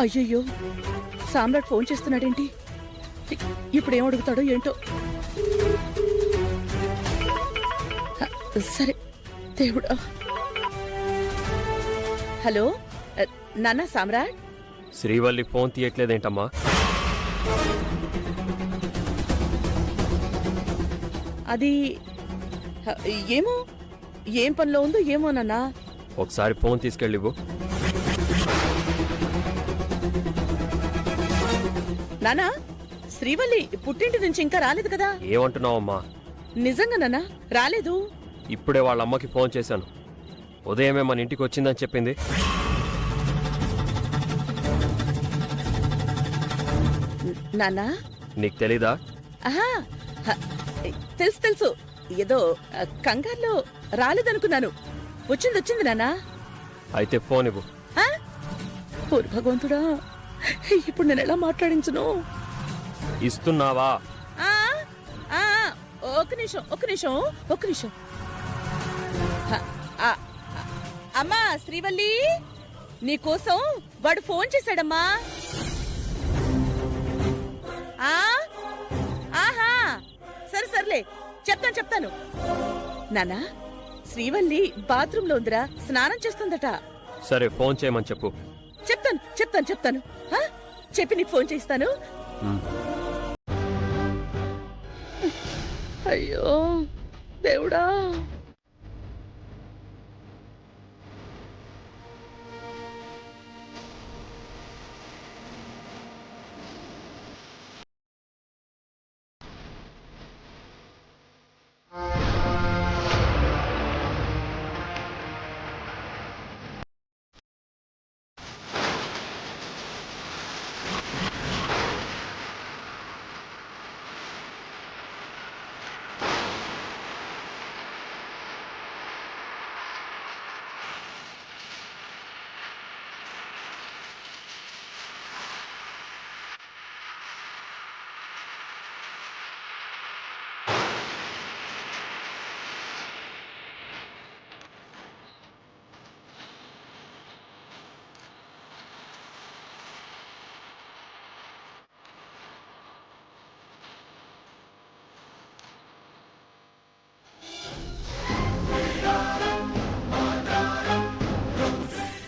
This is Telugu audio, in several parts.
అయ్యయ్యో, సామ్రాట్ ఫోన్ చేస్తున్నాడేంటి? ఇప్పుడు ఏం అడుగుతాడో ఏంటో. సరే దేవుడా. హలో నాన్న, సామ్రాట్. శ్రీవల్లి ఫోన్ తీయట్లేదేంటమ్మా? అది ఏమో, ఏం పనిలో ఉందో ఏమో నాన్నా. ఒకసారి ఫోన్ తీసుకెళ్ళివ్వు. నానా, శ్రీవల్లి పుట్టింటి నుంచి ఇంకా రాలేదు కదా? ఏమంటున్నావమ్మా? నిజంగా నాన్నా, రాలేదు. ఇప్పుడే వాళ్ళ అమ్మకి ఫోన్ చేశాను. ఉదయమే మన ఇంటికి వచ్చిందని చెప్పింది. నాన్నా, నీకు తెలీదా? ఆహా, తెలుసు తెలుసు. ఏదో కంగారులో రాలేదనుకున్నాను. వచ్చింది నాన్నా. అయితే ఫోన్ ఇవ్వు. భగవంతుడా, ఇప్పుడు నేను ఎలా మాట్లాడించును? ఇస్తున్నావా? ఒక్క నిమిషం. అమ్మా శ్రీవల్లి, నీకోసం వాడు ఫోన్ చేశాడమ్మా. ఆహా, సర్లే, చెప్తాను. నానా, శ్రీవల్లి బాత్రూమ్ లో ఉందిరా, స్నానం చేస్తుందట. సరే, ఫోన్ చేయమని చెప్పు. చెప్తాను. చెప్పి నీకు ఫోన్ చేస్తాను. అయ్యో దేవుడా.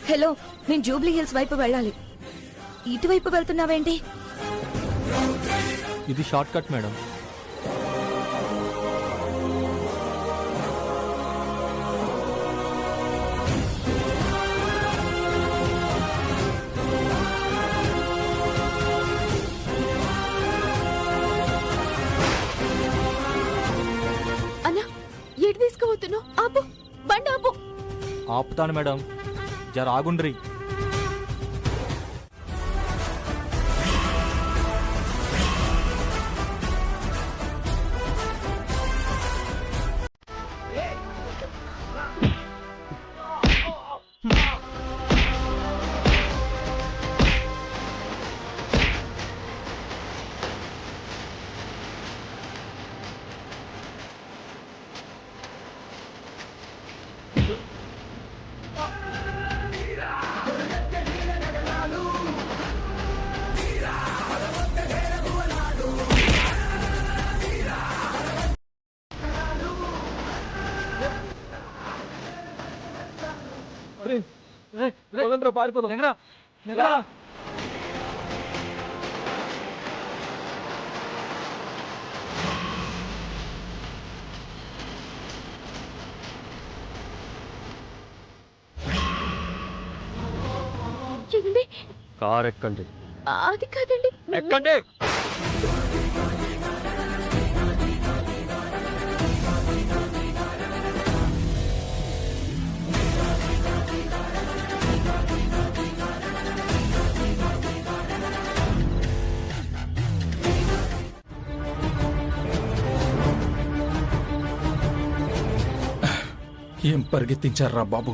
హలో, నేను జూబ్లీ హిల్స్ వైపు వెళ్ళాలి. ఇటువైపు వెళ్తున్నావేంటి? ఇది షార్ట్ కట్ మేడం. అన్నా, ఎటు తీసుకుపోతున్నావు? ఆపు, బండి ఆపు. ఆపుతాను మేడం, జర ఆగుండ్రి. పారిపోతాం. కార్ ఎక్కండి. అది కాదండి, ఎక్కండి. ఏం పరిగెత్తించారా బాబు?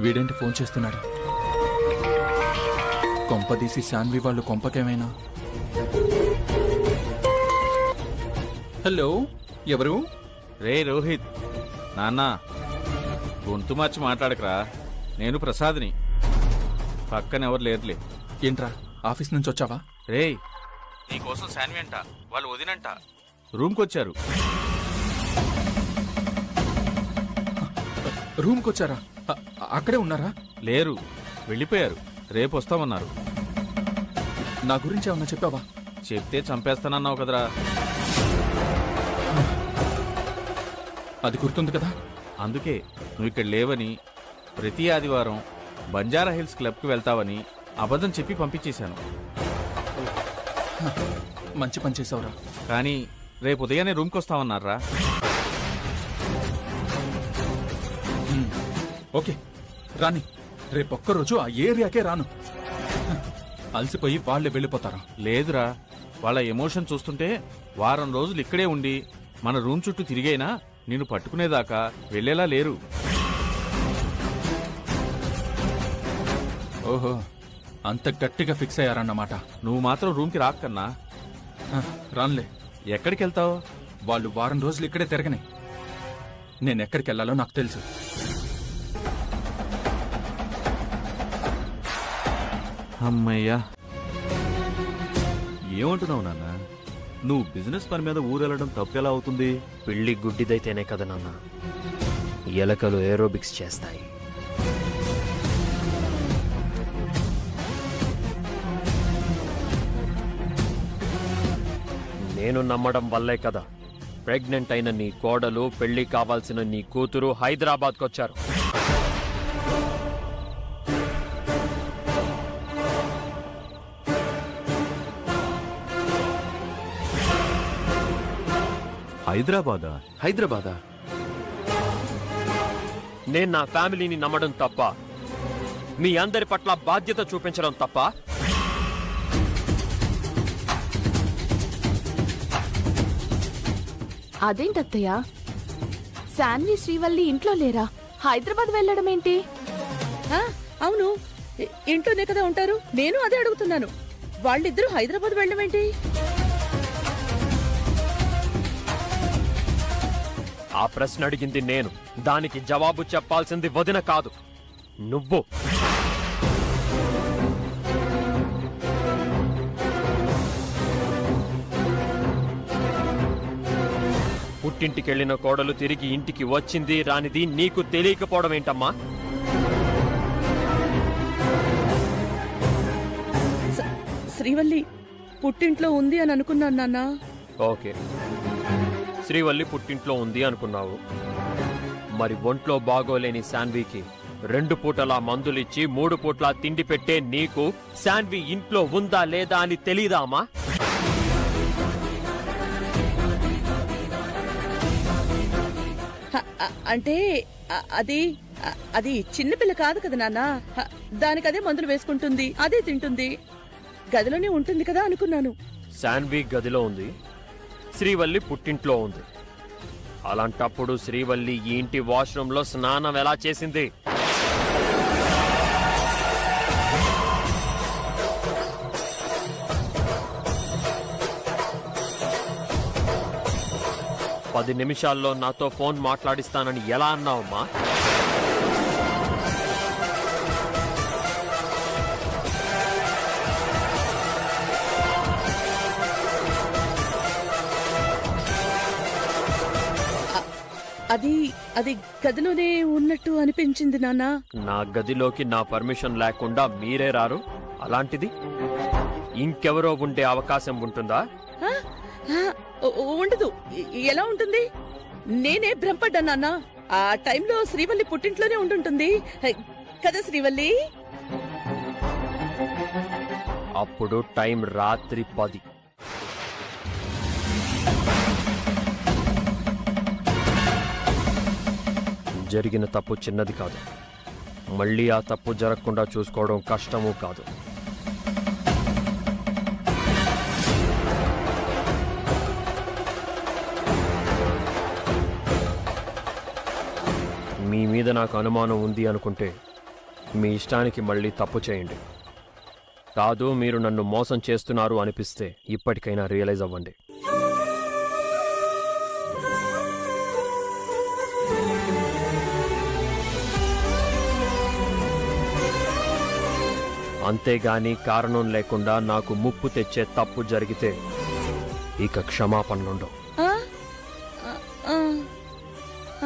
వీడేంటి ఫోన్ చేస్తున్నాడు? కొంపదీసి శాన్వి వాళ్ళు కొంపకేమైనా? హలో, ఎవరు? రే రోహిత్, నాన్న గొంతు మార్చి మాట్లాడకరా. నేను ప్రసాద్ని. పక్కనెవరు లేరులే. ఏంట్రా, ఆఫీస్ నుంచి వచ్చావా? రే, నీకోసం శాన్వి అంట, వాళ్ళు వదినంట రూమ్కొచ్చారు. రూమ్కి వచ్చారా? అక్కడే ఉన్నారా? లేరు, వెళ్ళిపోయారు. రేపు వస్తామన్నారు. నా గురించి ఏమన్నా చెప్పావా? చెప్తే చంపేస్తానన్నావు కదరా. అది గుర్తుంది కదా. అందుకే నువ్వు ఇక్కడ లేవని, ప్రతి ఆదివారం బంజారా హిల్స్ క్లబ్కి వెళ్తావని అబద్ధం చెప్పి పంపించేశాను. మంచి పని చేసావురా. కానీ రేపు ఉదయాన్నే రూమ్కి వస్తామన్నారా. ఓకే, రాని. రేపొక్కరోజు ఆ ఏరియాకే రాను. అలసిపోయి వాళ్ళే వెళ్ళిపోతారా? లేదురా, వాళ్ళ ఎమోషన్ చూస్తుంటే వారం రోజులు ఇక్కడే ఉండి మన రూమ్ చుట్టూ తిరిగైనా నిన్ను పట్టుకునేదాకా వెళ్ళేలా లేరు. ఓహో, అంత గట్టిగా ఫిక్స్ అయ్యారన్నమాట. నువ్వు మాత్రం రూమ్కి రాక్కన్నా. రాన్లే. ఎక్కడికి వెళ్తావు? వాళ్ళు వారం రోజులు ఇక్కడే తిరగని. నేనెక్కడికి వెళ్ళాలో నాకు తెలుసు. అమ్మయ్యా. ఏమంటున్నావు నాన్న? నువ్వు బిజినెస్ పని మీద ఊరెళ్ళడం తప్పెలా అవుతుంది? పిల్లి గుడ్డిదైతేనే కదా నాన్న ఎలకలు ఏరోబిక్స్ చేస్తాయి. నేను నమ్మడం వల్లే కదా ప్రెగ్నెంట్ అయిన నీ కోడలు, పెళ్లి కావాల్సిన నీ కూతురు హైదరాబాద్కు వచ్చారు. హైదరాబాదా? హైదరాబాదా? నేను నా ఫ్యామిలీని నమ్మడం తప్ప, మీ అందరి పట్ల బాధ్యత చూపించడం తప్ప? అదేంటత్తయ్య, శాన్వి శ్రీవల్లి ఇంట్లో లేరా? హైదరాబాద్ వెళ్ళడం ఏంటి? అవును, ఇంట్లోనే కదా ఉంటారు. నేను అదే అడుగుతున్నాను. వాళ్ళిద్దరూ హైదరాబాద్ వెళ్ళడం ఏంటి? ఆ ప్రశ్న అడిగింది నేను. దానికి జవాబు చెప్పాల్సింది వదిన కాదు, నువ్వు. పుట్టింటికెళ్లిన కోడలు తిరిగి ఇంటికి వచ్చింది రానిది నీకు తెలియకపోవడం ఏంటమ్మా? శ్రీవల్లి పుట్టింట్లో ఉంది అని అనుకున్నాను నాన్న. ఓకే, శ్రీవల్లి పుట్టింట్లో ఉంది అనుకున్నావు. మరి ఒంట్లో బాగోలేని శాన్వికి 2 పూటలా మందులిచ్చి 3 పూట్లా తిండి పెట్టే నీకు శాన్వి ఇంట్లో ఉందా లేదా అని తెలీదా అమ్మా? అంటే అది చిన్నపిల్ల కాదు కదా నాన్న. దానికదే మందులు వేసుకుంటుంది, అదే తింటుంది, గదిలోనే ఉంటుంది కదా అనుకున్నాను. శాన్వి గదిలో ఉంది, శ్రీవల్లి పుట్టింట్లో ఉంది. అలాంటప్పుడు శ్రీవల్లి ఈ ఇంటి వాష్రూంలో స్నానం ఎలా చేసింది? పది నిమిషాల్లో నాతో ఫోన్ మాట్లాడిస్తానని ఎలా అన్నావమ్మా? అది గదిలోనే ఉన్నట్టు అనిపించింది నాన్న. నా గదిలోకి నా పర్మిషన్ లేకుండా మీరే రారు. అలాంటిది ఇంకెవరో ఉండే అవకాశం ఉంటుందా? ఉండదు. ఎలా ఉంటుంది? నేనే భ్రమపడ్డా నాన్న. ఆ టైంలో శ్రీవల్లి పుట్టింట్లోనే ఉండుంటుంది కదా శ్రీవల్లి? అప్పుడు టైం రాత్రి 10. జరిగిన తప్పు చిన్నది కాదు. మళ్ళీ ఆ తప్పు జరగకుండా చూసుకోవడం కష్టమూ కాదు. మీ మీద నాకు అనుమానం ఉంది అనుకుంటే మీ ఇష్టానికి మళ్ళీ తప్పు చేయండి. కాదు, మీరు నన్ను మోసం చేస్తున్నారు అనిపిస్తే ఇప్పటికైనా రియలైజ్ అవ్వండి. అంతేగాని కారణం లేకుండా నాకు ముప్పు తెచ్చే తప్పు జరిగితే ఇక క్షమాపణలుండవు. ఆ? ఆ, ఆ.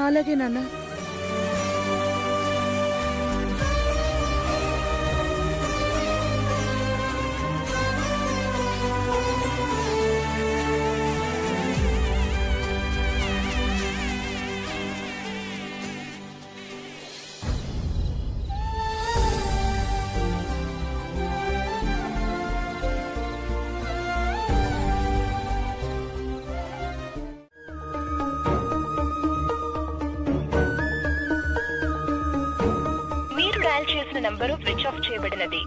అలాగే నాన్న. మీరు డయల్ చేసిన నంబరు స్విచ్ ఆఫ్ చేయబడినది.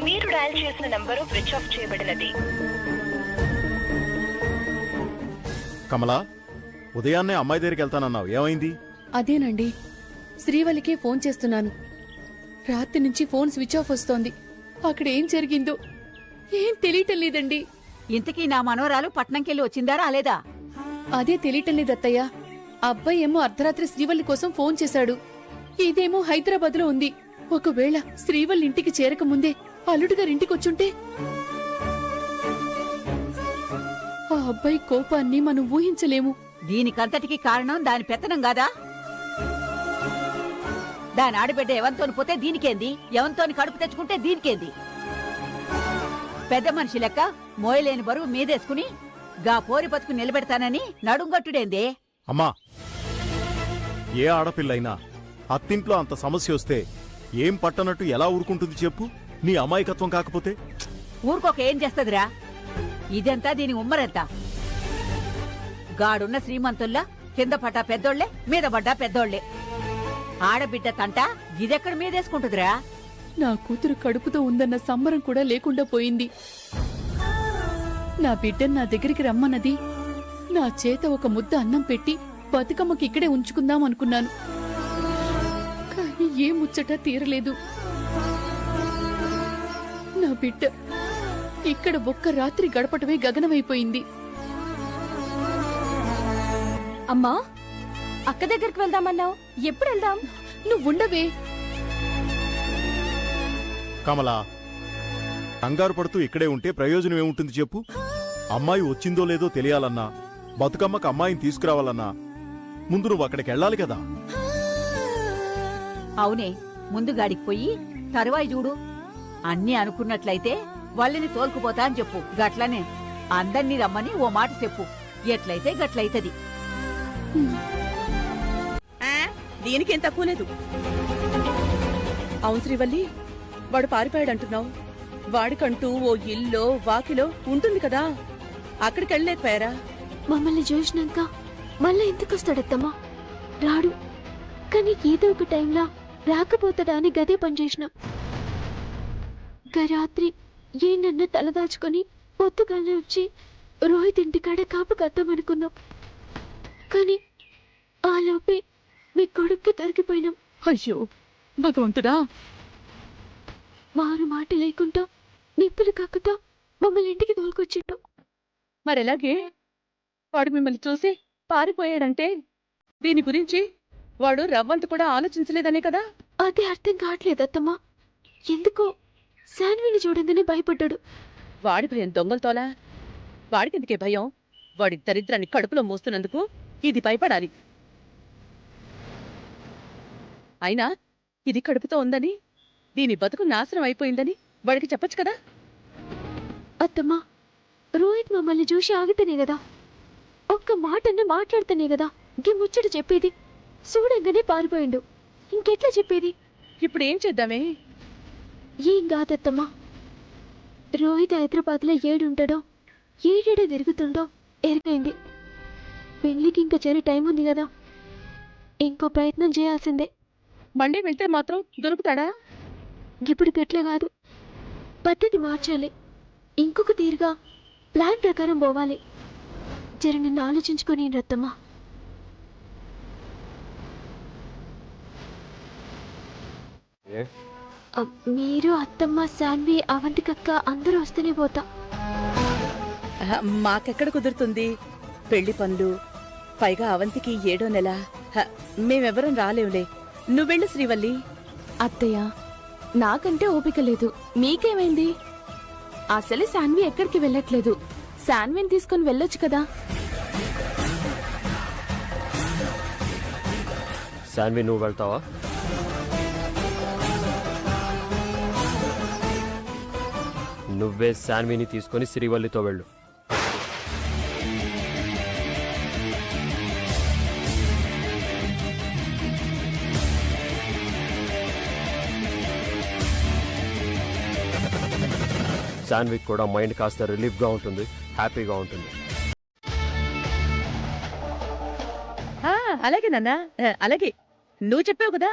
మీరు డయల్ చేసిన నంబరు స్విచ్ ఆఫ్ చేయబడినది. కమలా, ఉదయాన్నే అమ్మాయి దగ్గరికి వెళ్తానన్నావు, ఏమైంది? అదేనండి, శ్రీవల్లికే ఫోన్ చేస్తున్నాను. రాత్రి నుంచి ఫోన్ స్విచ్ ఆఫ్ వస్తోంది. అక్కడ ఏం జరిగిందో ఏం తెలియటం లేదండి. ఇంతకీ నా మనవరాలు పట్నంకెళ్ళి వచ్చిందా రాలేదా? అదే తెలియటం లేదు అత్తయ్య. అబ్బాయి ఏమో అర్ధరాత్రి శ్రీవల్లి కోసం ఫోన్ చేశాడు. ఇదేమో హైదరాబాద్ లో ఉంది. ఒకవేళ శ్రీవల్లి ఇంటికి చేరకముందే అల్లుడుగారింటికొచ్చుంటే ఆ అబ్బాయి కోపాన్ని మనం ఊహించలేము. దీనికంతటికి కారణం దాని పెత్తనం కాదా? దాని ఆడబిడ్డ ఎవంతోని పోతే దీనికేంది, ఎవంతోని కడుపు తెచ్చుకుంటే దీనికేంది? పెద్ద మనిషి లెక్క మోయలేని బరువు మీదేసుకుని గా పోరి బతుకు నిలబెడతానని నడుంగట్టుడేందే? అమ్మా, ఏ ఆడపిల్లైనా అత్తింట్లో అంత సమస్య వస్తే ఏం పట్టనట్టు ఎలా ఊరుకుంటుంది చెప్పు? నీ అమాయకత్వం కాకపోతే. ఊరుకోక ఏం చేస్తదిరా? ఇదంతా దీని ఉమ్మరంతా. గాడున్న శ్రీమంతుల్లా కింద పడ్డా పెద్దోళ్లే, మీద పడ్డా పెద్దోళ్లే. ఆడబిడ్డ తంట ఇదెక్కడ మీదేసుకుంటుందిరా? నా కూతురు కడుపుతో ఉందన్న సంబరం కూడా లేకుండా పోయింది. నా బిడ్డను నా దగ్గరికి రమ్మన్నది. నా చేత ఒక ముద్ద అన్నం పెట్టి బతుకమ్మకి ఇక్కడే ఉంచుకుందాం అనుకున్నాను. కానీ ఏ ముచ్చట తీరలేదు. నా బిడ్డ ఇక్కడ ఒక్క రాత్రి గడపటమే గగనమైపోయింది. అమ్మా, అక్క దగ్గరికి వెళ్దామన్నావు, ఎప్పుడు వెళ్దాం? నువ్వుండవే. కమలా, కంగారు పడుతూ ఇక్కడే ఉంటే ప్రయోజనం ఏముంటుంది చెప్పు? అమ్మాయి వచ్చిందో లేదో తెలియాలన్నా, బతుకమ్మకు అమ్మాయిని తీసుకురావాలన్నా ముందు నువ్వు అక్కడికి వెళ్ళాలి కదా. అవునే, ముందు గాడికి పోయి తరువాయి చూడు. అన్నీ అనుకున్నట్లయితే వాళ్ళని తోలుకుపోతా అని చెప్పు. గట్లనే అందర్నీ రమ్మని ఓ మాట చెప్పు. ఎట్లయితే గట్లయితది. దీనికేం తక్కువ లేదు. అవును శ్రీవల్లి, వాడు పారిపోయాడంటున్నావు. వాడికంటూ ఓ ఇల్లో వాకిలో ఉంటుంది కదా, అక్కడికి వెళ్ళలేకపోయారా? మమ్మల్ని చూసినాక మళ్ళీ ఎందుకు వస్తాడత్తమ్మా? రాడు. కానీ ఏదో ఒక టైంలో రాకపోతాడా అని గదే పనిచేసినాం. రాత్రి ఏనన్నా తలదాచుకొని పొద్దుగానే వచ్చి రోహిత్ ఇంటికాడ కాపు కద్దామనుకున్నాం. కానీ ఆ లోపే మీ కొడుక్కి దొరికిపోయినాం. అయ్యో భగవంతుడా! వారు మాట లేకుండా నిప్పులు కక్కుతా మమ్మల్ని ఇంటికి తోలుకొచ్చిండు. మరెలాగే? వాడు మిమ్మల్ని చూసి పారిపోయాడంటే దీని గురించి వాడు రవ్వంత కూడా ఆలోచించలేదనే కదా? అదే అర్థం కావట్లేదు అత్తమ్మా. ఎందుకో శాన్విని చూడంగానే భయపడ్డాడు. వాడి భయం దొంగలతోలా? వాడికెందుకే భయం? వాడి దరిద్రాన్ని కడుపులో మోస్తున్నందుకు ఇది భయపడాలి. అయినా ఇది కడుపుతో ఉందని, దీని బతుకు నాశనం అయిపోయిందని వాడికి చెప్పొచ్చు కదా. అత్తమ్మా, రోహిత్ మమ్మల్ని చూసి ఆగితేనే కదా, ఒక్క మాటన్నా మాట్లాడితేనే కదా గీ ముచ్చట చెప్పేది. చూడంగానే పారిపోయిండు, ఇంకెట్లా చెప్పేది? ఇప్పుడు ఏం చేద్దామే? ఏం కాదత్తమ్మా, రోహిత్ హైదరాబాద్లో ఏడుంటాడో ఏడేడో తిరుగుతుండో ఎరికైంది. పెళ్లికి ఇంకా చెరి టైం ఉంది కదా, ఇంకో ప్రయత్నం చేయాల్సిందే. మండే వెళ్తే మాత్రం దొరుకుతాడా? ఇప్పుడు గట్ల కాదు, పద్ధతి మార్చాలి. ఇంకొక తీరుగా ప్లాన్ ప్రకారం పోవాలి. జర నిన్ను ఆలోచించుకొని రత్తమ్మా. మీరు అత్తమ్మ, శాన్వి, అవంతికక్క అందరూ వస్తేనే పోతా. మాకెక్కడ కుదురుతుంది? పెళ్లి పనులు, పైగా అవంతికి 7వ నెల. మేమెవరం రాలేవులే. నువ్వెళ్ళు శ్రీవల్లి. అత్తయ్య, నాకంటే ఓపిక లేదు. మీకేమైంది? అసలే శాన్వి ఎక్కడికి వెళ్ళట్లేదు. శాన్విని తీసుకుని వెళ్ళొచ్చు కదా. శాన్వి, నువ్వు వెళ్తావా? నువ్వే శాన్విని తీసుకొని శ్రీవల్లితో వెళ్ళు. శాన్విక్ కూడా మైండ్ కాస్త రిలీఫ్గా ఉంటుంది, హ్యాపీగా ఉంటుంది. అలాగే నాన్న, అలాగే. నువ్వు చెప్పావు కదా.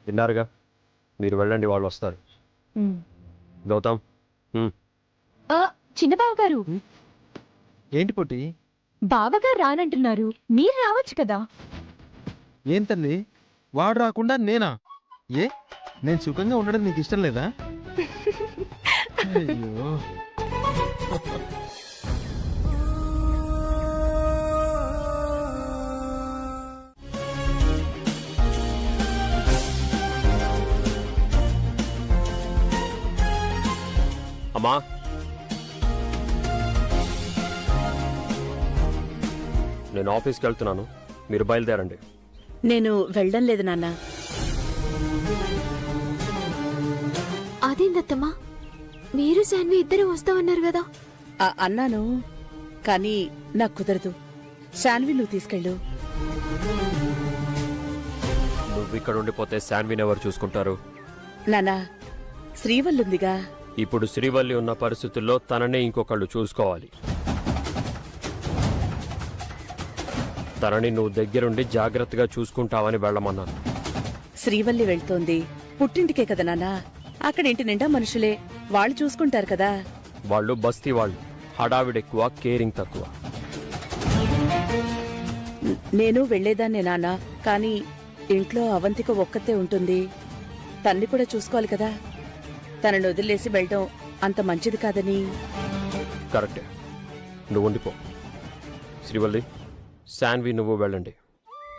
విన్నారుగా, మీరు వెళ్ళండి, వాళ్ళు వస్తారు. గౌతమ్. చిన్న బావగారు. ఏంటి పొట్టి? బావగారు రానంటున్నారు, మీరు రావచ్చు కదా. ఏం తల్లి, వాడు రాకుండా నేనా? ఏ, నేను సుఖంగా ఉండడం నీకు ఇష్టం లేదా? అయ్యో. అమ్మా, నేను ఆఫీస్కి వెళ్తున్నాను, మీరు బయలుదేరండి. నేను వెళ్ళడం లేదు నాన్న. అదేందత్తమ్మా, మీరు శాన్వి ఇద్దరు వస్తామన్నారు కదా. అన్నాను, కానీ నాకు కుదరదు. శాన్వి నువ్వు తీసుకెళ్ళు. నువ్వు ఇక్కడ ఉండిపోతే శాన్విని ఎవరు చూసుకుంటారు? నానా, శ్రీవల్లుందిగా. ఇప్పుడు శ్రీవల్లి ఉన్న పరిస్థితుల్లో తననే ఇంకొకళ్ళు చూసుకోవాలి. తనని నువ్వు దగ్గరుండి జాగ్రత్తగా చూసుకుంటావని వెళ్ళమన్నాను. శ్రీవల్లి వెళ్తోంది పుట్టింటికే కదా నాన్నా. అక్కడ ఇంటి నిండా మనుషులే, వాళ్ళు చూసుకుంటారు కదా. వాళ్ళు బస్తీ వాళ్ళు, హడావిడెక్కువ, కేరింగ్ తక్కువ. నేను వెళ్లేదాన్నే నాన్నా, కానీ ఇంట్లో అవంతిక ఒక్కతే ఉంటుంది. తన్ని కూడా చూసుకోవాలి కదా. తనను వదిలేసి వెళ్ళడం అంత మంచిది కాదని. కరెక్టే, నువ్వు ఉండిపో. శ్రీవల్లి, శాన్వి నువ్వు వెళ్ళండి.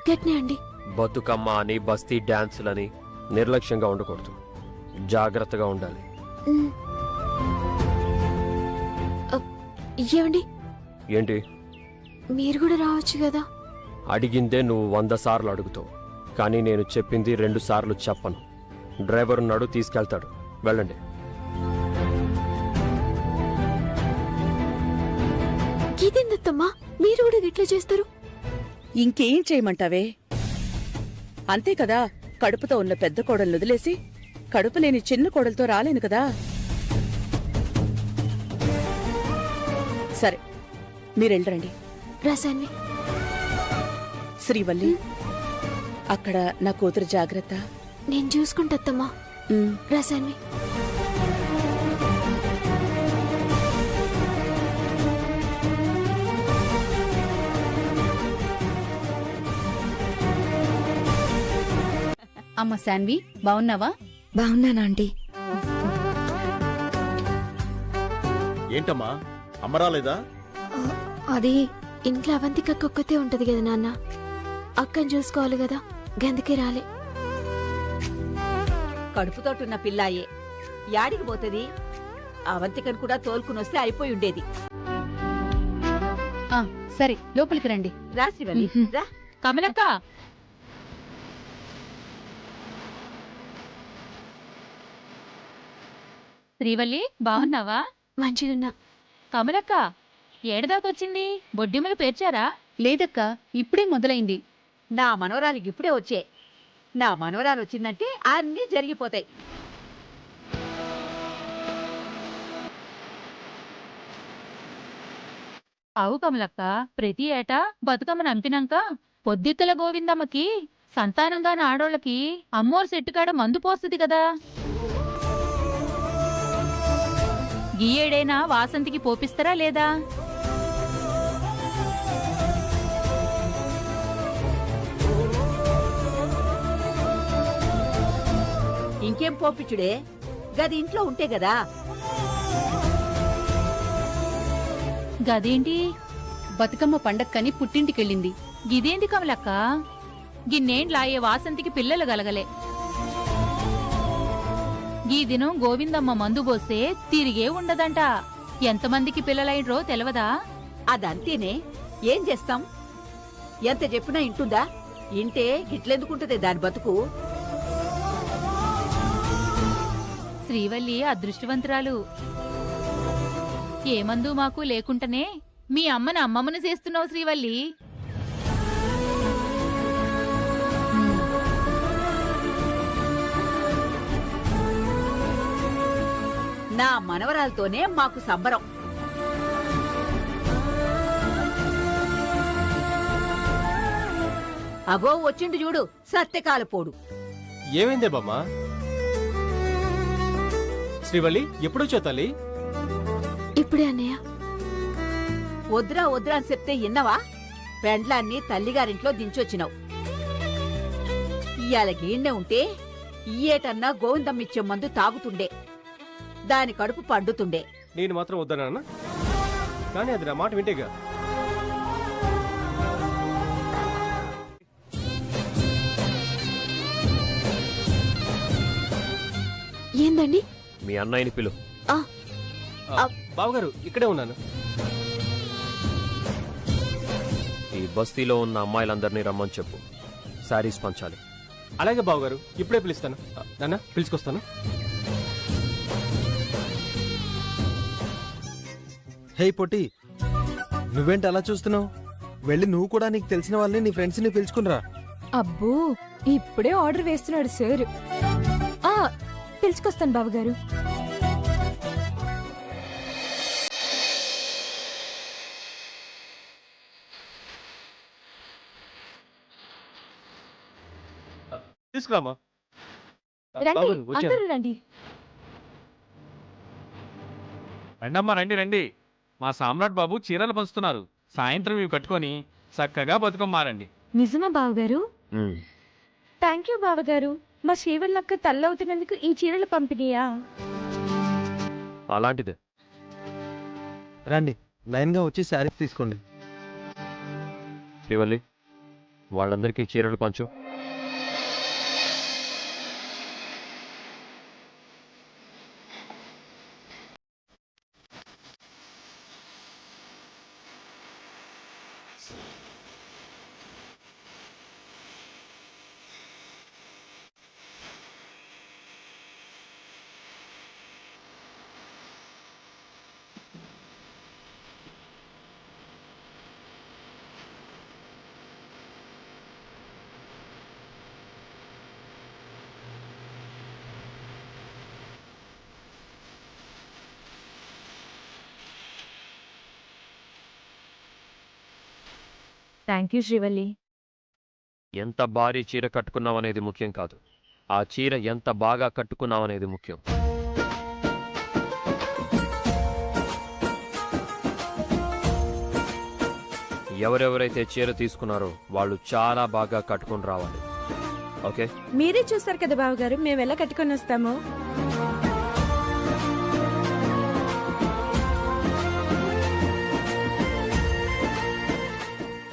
గట్నే అండి. బతుకమ్మ అని బస్తీ డాన్సులని నిర్లక్ష్యంగా ఉండకూడదు, జాగ్రత్తగా ఉండాలి. ఏమండి, ఏంటి? మీరు కూడా రావచ్చు కదా. అడిగిందే నువ్వు 100 సార్లు అడుగుతావు, కానీ నేను చెప్పింది 2 సార్లు చెప్పను. డ్రైవర్ ఉన్నాడు, తీసుకెళ్తాడు. వెళ్ళండి. ఇదేందత్తమ్మా, మీరు కూడా గిట్లా చేస్తారు? ఇంకేం చేయమంటావే? అంతే కదా, కడుపుతో ఉన్న పెద్ద కోడల్ని వదిలేసి కడుపు లేని చిన్న కోడలతో రాలేను కదా. సరే, మీరెళ్ళరండి. రాశాన్వి. శ్రీవల్లి, అక్కడ నా కూతురు జాగ్రత్త. నేను చూసుకుంటత్తమ్మా. రాశాన్వి. అమ్మ శాన్వి, బావున్నావా? బాగున్నానా ఆంటీ? ఏంటమ్మా, అమ్మరాలేదా? అది ఇంట్లో అవంతిక ఒక్కతే ఉంటది కదా నాన్న, అక్కని చూసుకోవాలి కదా, గందుకే రాలే. కడుపుతోటున్న పిల్లాయే యాడికి పోతుంది? అవంతికను కూడా తోలుకునొస్తే అయిపోయి ఉండేది. సరే, లోపలికి రండి. రాశ్రీవల్లి, రా. కమలక్క, శ్రీవల్లి, బాగున్నావా? మంచిగున్నా. కమలక్క, ఏడదాకొచ్చింది? బొడ్డిమలు పేర్చారా? లేదక్క, ఇప్పుడే మొదలైంది. నా మనవరాలికి ఇప్పుడే వచ్చే. నా మనవరాలు వచ్చిందంటే అన్నీ జరిగిపోతాయి. అవు కమలక్క, ప్రతి ఏటా బతుకమ్మ నంపినాక పొద్దిత్తల గోవిందమ్మకి సంతానంగాని ఆడోళ్ళకి అమ్మోరు సెట్టుకాడ మందు పోస్తుంది కదా. గీయేడైనా వాసంతికి పోపిస్తారా లేదా? ఇంకేం పోపిచ్చుడే, గది ఇంట్లో ఉంటే గదా. గదేంటి బతుకమ్మ పండక్కని పుట్టింటికెళ్ళింది. గిదేంది కమలక్క, గిన్నేండ్లాయే వాసంతికి పిల్లలు గలగలే. ఈ దినం గోవిందమ్మ మందు పోస్తే తిరిగే ఉండదంట. ఎంతమందికి పిల్లలైండ్రో తెలవదా? అదంతేనే, ఏం చేస్తాం? ఎంత చెప్పినా ఇంటుందా? ఇంటే గిట్లెందుకుంటదే దాని బతుకు. శ్రీవల్లి అదృష్టవంతురాలు. ఏ మందు మాకు లేకుంటనే మీ అమ్మని అమ్మమ్మని చేస్తున్నావు శ్రీవల్లి. నా మనవరాలతోనే మాకు సంబరం. అగో వచ్చిండు చూడు సత్యకాలపోడు. ఏమైందే బామ్మా? శ్రీవల్లి ఎప్పుడొచ్చా తల్లి? ఇప్పుడే అన్నయ్య. వద్దురా వద్దురా అని చెప్తే ఇన్నవా? పెండ్లాన్ని తల్లిగారింట్లో దించొచ్చినావు. ఇయాల గీండే ఉంటే ఇయ్యేటన్నా గోవిందమ్మిచ్చే మందు తాగుతుండే, దాని కడుపు పండుతుండే. నేను మాత్రం వద్దనా? కానీ అది నా మాట వింటేగా. ఏందండి? మీ అన్నయ్యని పిలు. బావగారు ఇక్కడే ఉన్నాను. ఈ బస్తీలో ఉన్న అమ్మాయిలందరినీ రమ్మని చెప్పు, శారీస్ పంచాలి. అలాగే బావగారు, ఇప్పుడే పిలుస్తాను. నాన్న పిలుచుకొస్తాను. హే పొట్టి, నువ్వేంటి అలా చూస్తున్నావు? వెళ్ళి నువ్వు కూడా నీకు తెలిసిన వాళ్ళని నీ ఫ్రెండ్స్ని పిలుచుకునిరా. అబ్బో, ఇప్పుడే ఆర్డర్ వేస్తున్నాడు సార్. పిలుచుకొస్తాను బావగారు. తీసుకురామా. రండి, అందరూ రండి. రండమ్మా, రండి రండి. మా సామ్రాట్ బాబు చీరలు పంచుతున్నారు. సాయంత్రం ఇవి కట్టుకొని చక్కగా బతుకమ్మారండి. నిజమా బావగారు? థ్యాంక్ యూ బావగారు. మా శ్రీవల్లక్క తల్లవుతున్నందుకు ఈ చీరలు పంపిణీయా? అలాంటిదే. రండి, లైన్గా వచ్చి శారీస్ తీసుకోండి. శ్రీవల్లి, వాళ్ళందరికీ చీరలు పంచు. Thank you Srivalli. ఎంత భారీ చీర కట్టుకున్నావనేది ముఖ్యం కాదు, ఆ చీర ఎంత బాగా కట్టుకున్నావనేది ముఖ్యం. ఎవరెవరైతే చీర తీసుకున్నారో వాళ్ళు చాలా బాగా కట్టుకుని రావాలి. ఓకే? మీరే చూస్తారు కదా బావగారు, మేము ఎలా కట్టుకొని వస్తాము.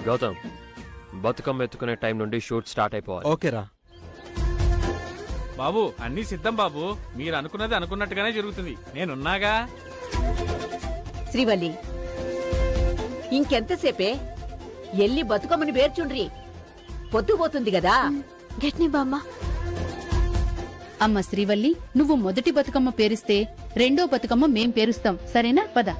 గౌతమ్, బతుకమ్మ ఎత్తుకునే టైం నుండి షూట్ స్టార్ట్ అయిపోవాలి. ఓకేరా బాబు, అన్నీ సిద్ధం బాబు. మీరు అనుకున్నది అనుకున్నట్టుగానే జరుగుతుంది. నేనున్నాగా. శ్రీవల్లి, ఇంకెంతసేపే? ఎల్లి బతుకమ్మని వేర్చుండ్రి, పొద్దుపోతుంది గదా. గట్ని బామ్మ. అమ్మ శ్రీవల్లి, నువ్వు మొదటి బతుకమ్మ పేరిస్తే రెండో బతుకమ్మ మేం పేరుస్తాం, సరేనా? పద.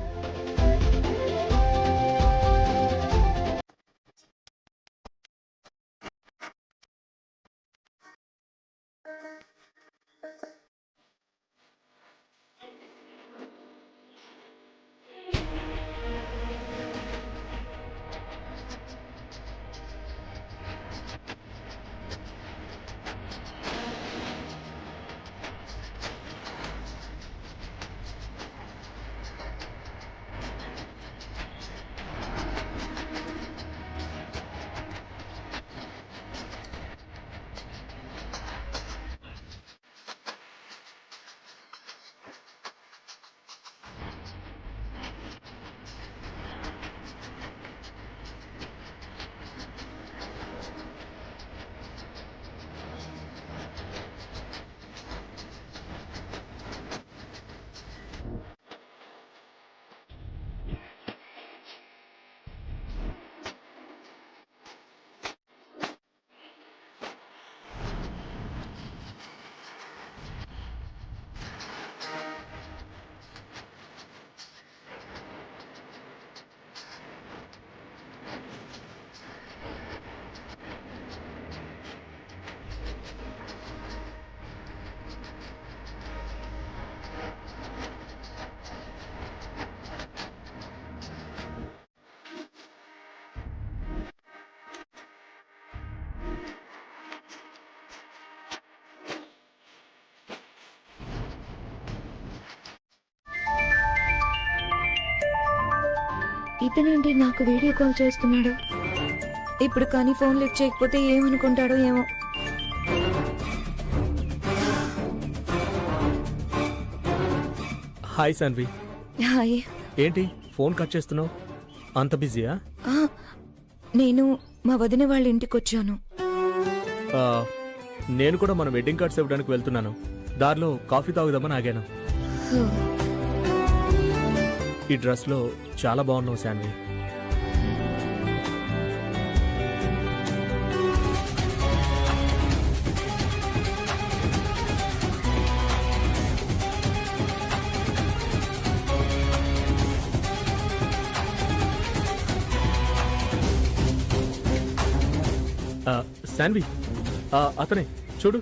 ఇతనేంటి నాకు వీడియో కాల్ చేస్తున్నాడు? ఇప్పుడు కానీ ఫోన్ లిఫ్ట్ చేయకపోతే ఏమనుకుంటాడో ఏమో. హాయ్ సాన్వి. హాయ్. ఏంటి ఫోన్ కట్ చేస్తున్నావు? అంత బిజీయా? నేను మా వదిన వాళ్ళ ఇంటికి వచ్చాను. నేను కూడా మన వెడ్డింగ్ కార్డ్స్ ఇవ్వడానికి వెళ్తున్నాను. దారిలో కాఫీ తాగుదామని ఆగాను. ఈ డ్రెస్లో చాలా బాగున్నావు శాన్వి. శాన్వి, అతనే చూడు.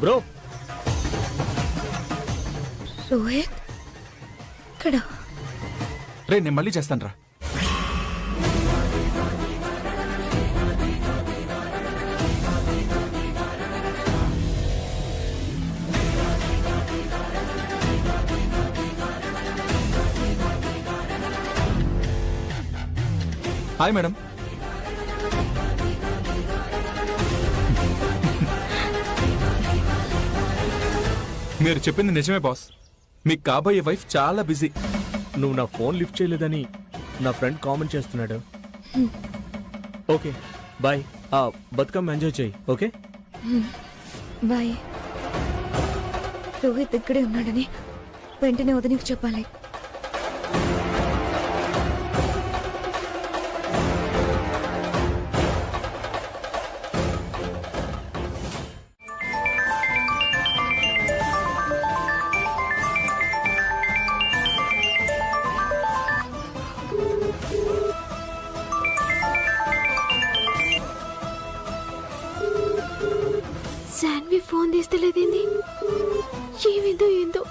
బ్రో, రోహిత్ ఇక్కడ. రే నేను మళ్ళీ చేస్తాను రా. Hi madam. మీరు చెప్పింది నిజమే బాస్. మీకు కాబోయే వైఫ్ చాలా బిజీ. నువ్వు నా ఫోన్ లిఫ్ట్ చేయలేదని నా ఫ్రెండ్ కామెంట్ చేస్తున్నాడు. Okay bye. బతుకమ్మ ఎంజాయ్ చేయి. Okay bye. రోహిత్ ఇక్కడే ఉన్నాడని వెంటనే వదినకి చెప్పాలి. శాన్వి ఫోన్ తీస్తలేదేంది? ఏమిందో ఏందో.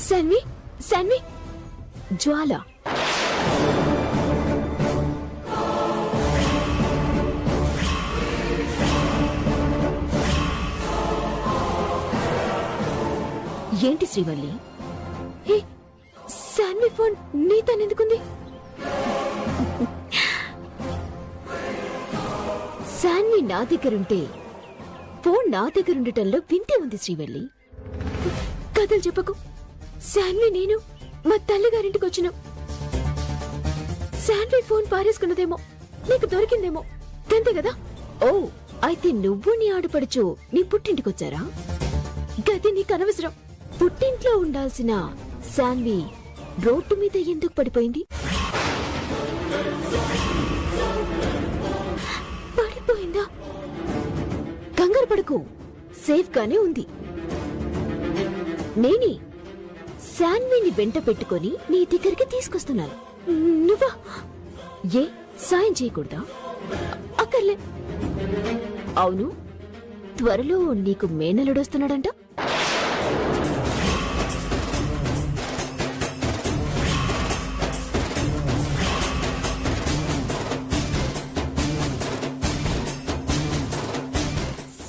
శాన్వి, శాన్వి, జ్వాల. ఏంటి శ్రీవల్లి? శాన్వి ఫోన్ నీతోనెందుకుంది? శాన్వి నా దగ్గరుంటే ఫోన్ నా దగ్గరుండటంలో వింతే ఉంది శ్రీవల్లి. కథలు చెప్పకు. శాన్వి నేను మా తల్లిగారింటికి వచ్చినాం. శాన్వి ఫోన్ పారేసుకున్నదేమో, నీకు దొరికిందేమో, అంతే కదా? ఓ, అయితే నువ్వు నీ ఆడపడుచు నీ పుట్టింటికొచ్చారా? గది నీకు అనవసరం. పుట్టింట్లో ఉండాల్సిన శాన్వి రోడ్డు మీద ఎందుకు పడిపోయింది? పడిపోయిందా? కంగారు పడకు, సేఫ్ గానే ఉంది. నేనే శాన్విని వెంట పెట్టుకొని నీ దగ్గరికి తీసుకొస్తున్నాను. నువ్వా? ఏ సాయం చేయకూడదా? అక్కర్లే. అవును, త్వరలో నీకు మేనలుడొస్తున్నాడంట.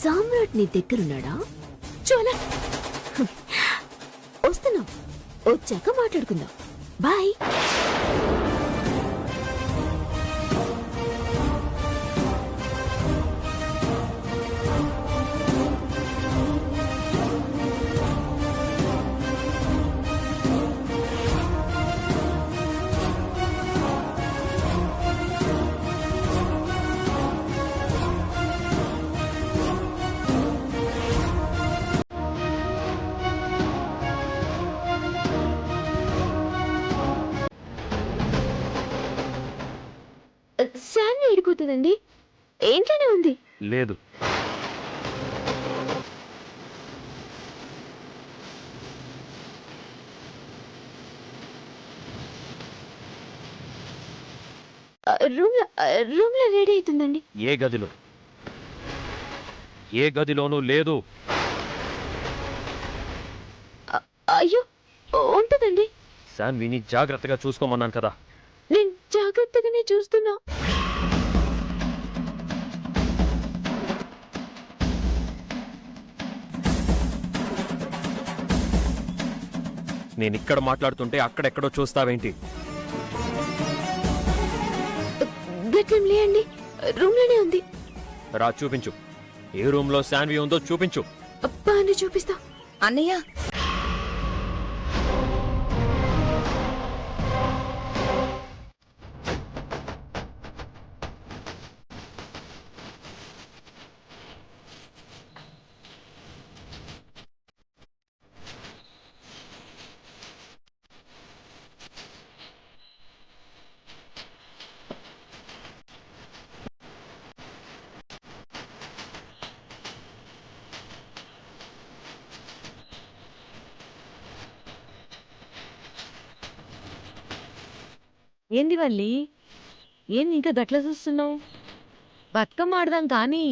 సామ్రాట్ నీ దగ్గరున్నాడా? చాలా వస్తున్నాం, వచ్చాక మాట్లాడుకుందాం. బాయ్. శాన్వి ఎడిపోతుందండి. ఏంటనే ఉంది? లేదు. రూమ్ లో రెడీ అవుతుందండి. ఏ గదిలో? ఏ గదిలోనూ లేదు. అయ్యో ఉంటుందండి. శాన్విని జాగ్రత్తగా చూసుకోమన్నాను కదా. నేను జాగ్రత్తగానే చూస్తున్నా. నేను ఇక్కడ మాట్లాడుతుంటే అక్కడెక్కడో చూస్తావేంటి? గట్లేం లేండి, రూమ్ లోనే ఉంది. రా చూపించు. ఏ రూమ్ లో శాన్వి ఉందో చూపించు. అబ్బా అని చూపిస్తా. అన్నయ్య ఏంది వల్లి, ఏంది ఇంకా గట్ల చూస్తున్నావు? బతుకమ్మ ఆడదాం కానీ.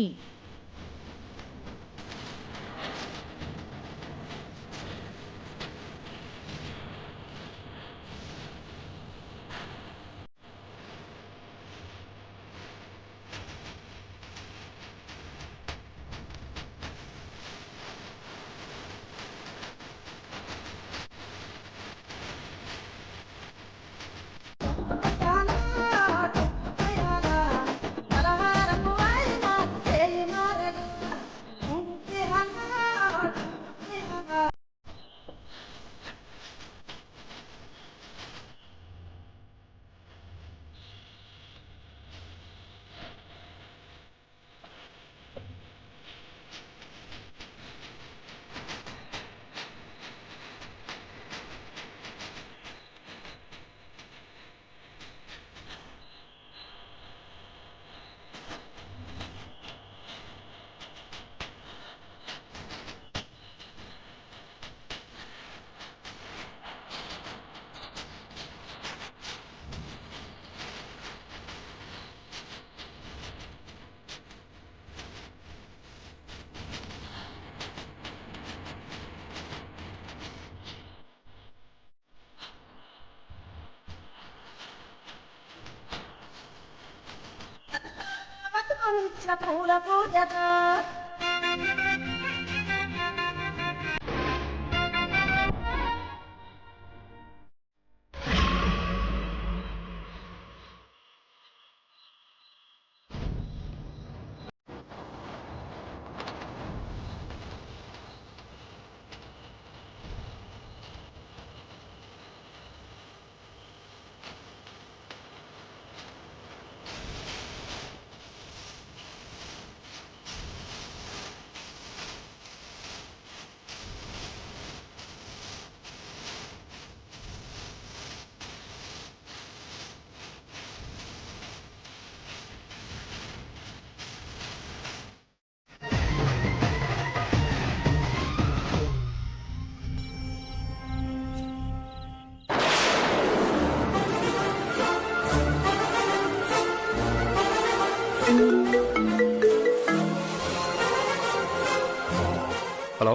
హలో,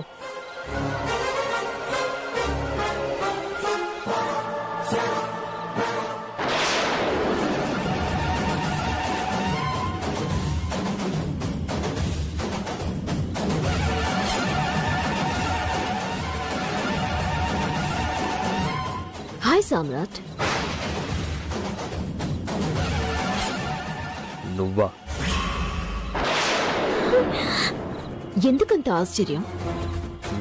హాయ్ సామ్రాట్. నువ్వా? ఎందుకంత ఆశ్చర్యం?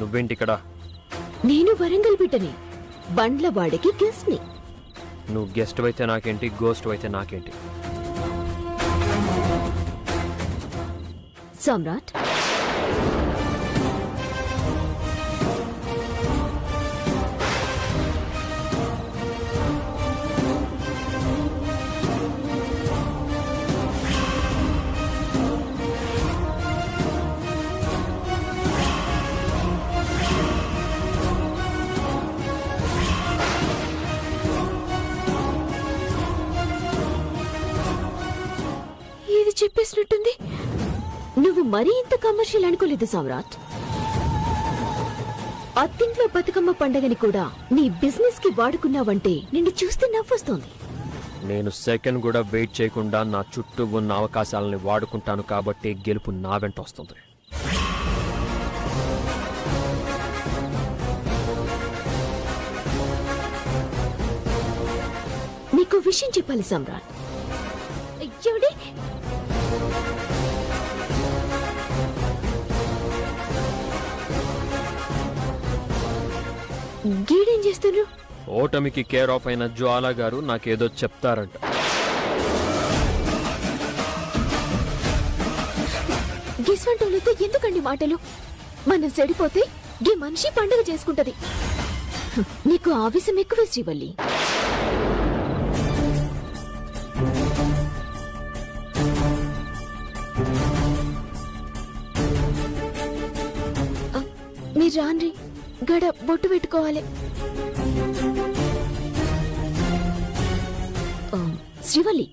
నువ్వేంటిక్కడ? నేను వరంగల్ బిడ్డని, బండ్ల వాడికి గెస్ట్ ని. నువ్వు గెస్ట్ అయితే నాకేంటి, గోస్ట్ అయితే నాకేంటి? సామ్రాట్, మరీ ఇంత కమర్షియల్ అనుకోలేదు సామ్రాట్. అత్తింట్లో బతుకమ్మ పండగని కూడా నీ బిజినెస్ కి వాడుకున్నావంటే నిన్ను చూస్తే నవ్వొస్తోంది. నేను సెకండ్ కూడా వెయిట్ చేయకుండా నా చుట్టూ ఉన్న అవకాశాలని వాడుకుంటాను కాబట్టి గెలుపు నా వెంట వస్తుంది. నీకు విషయం చెప్పాలి సమ్రాట్. అయ్యోడి, గీడేం చేస్తున్నారు? ఓటమికి కేర్ ఆఫ్ అయిన జ్వాలా గారు నాకేదో చెప్తారంట. గిస్వంటోళ్ళతో ఎందుకండి మాటలు? మనం చెడిపోతే గీ మనిషి పండుగ చేసుకుంటది. నీకు ఆవేశం ఎక్కువే శ్రీవల్లి. మీరు రాన్రి, గడ బొట్టు పెట్టుకోవాలి. శ్రీవల్లి,